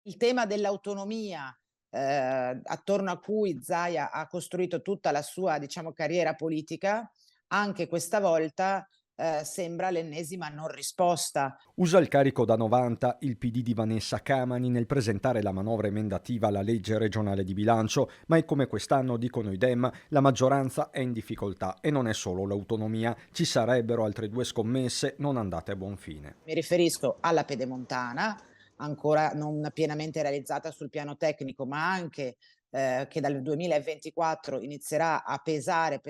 Il tema dell'autonomia, attorno a cui Zaia ha costruito tutta la sua, diciamo, carriera politica, anche questa volta, sembra l'ennesima non risposta. Usa il carico da 90 il PD di Vanessa Camani nel presentare la manovra emendativa alla legge regionale di bilancio, ma è come quest'anno, dicono i Dem, la maggioranza è in difficoltà e non è solo l'autonomia, ci sarebbero altre due scommesse non andate a buon fine. Mi riferisco alla Pedemontana, ancora non pienamente realizzata sul piano tecnico, ma anche che dal 2024 inizierà a pesare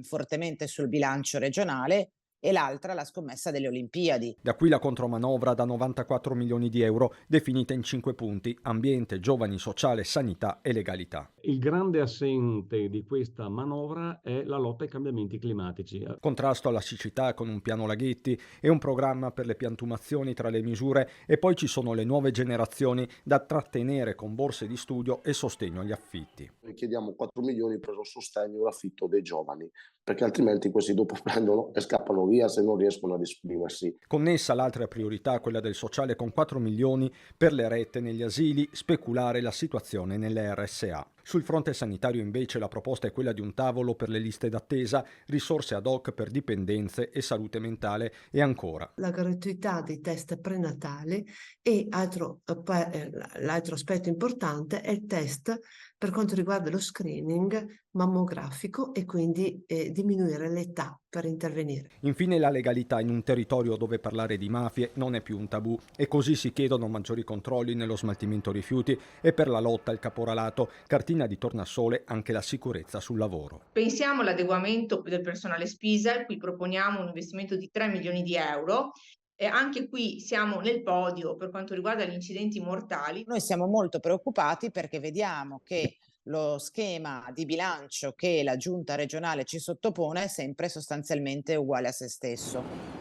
fortemente sul bilancio regionale, e l'altra la scommessa delle Olimpiadi. Da qui la contromanovra da 94 milioni di euro, definita in 5 punti: ambiente, giovani, sociale, sanità e legalità. Il grande assente di questa manovra è la lotta ai cambiamenti climatici. Contrasto alla siccità con un piano laghetti e un programma per le piantumazioni tra le misure, e poi ci sono le nuove generazioni da trattenere con borse di studio e sostegno agli affitti. Richiediamo 4 milioni per il sostegno all'affitto dei giovani, perché altrimenti questi dopo prendono e scappano via se non riescono ad esprimersi. Connessa l'altra priorità, quella del sociale, con 4 milioni per le rette negli asili, speculare la situazione nelle RSA. Sul fronte sanitario invece la proposta è quella di un tavolo per le liste d'attesa, risorse ad hoc per dipendenze e salute mentale, e ancora la gratuità dei test prenatali e l'altro aspetto importante è il test per quanto riguarda lo screening mammografico e quindi diminuire l'età per intervenire. Infine la legalità in un territorio dove parlare di mafie non è più un tabù, e così si chiedono maggiori controlli nello smaltimento rifiuti e per la lotta al caporalato, cartina di tornasole anche la sicurezza sul lavoro. Pensiamo all'adeguamento del personale Spisa, qui proponiamo un investimento di 3 milioni di euro. Anche qui siamo nel podio per quanto riguarda gli incidenti mortali. Noi siamo molto preoccupati perché vediamo che lo schema di bilancio che la giunta regionale ci sottopone è sempre sostanzialmente uguale a se stesso.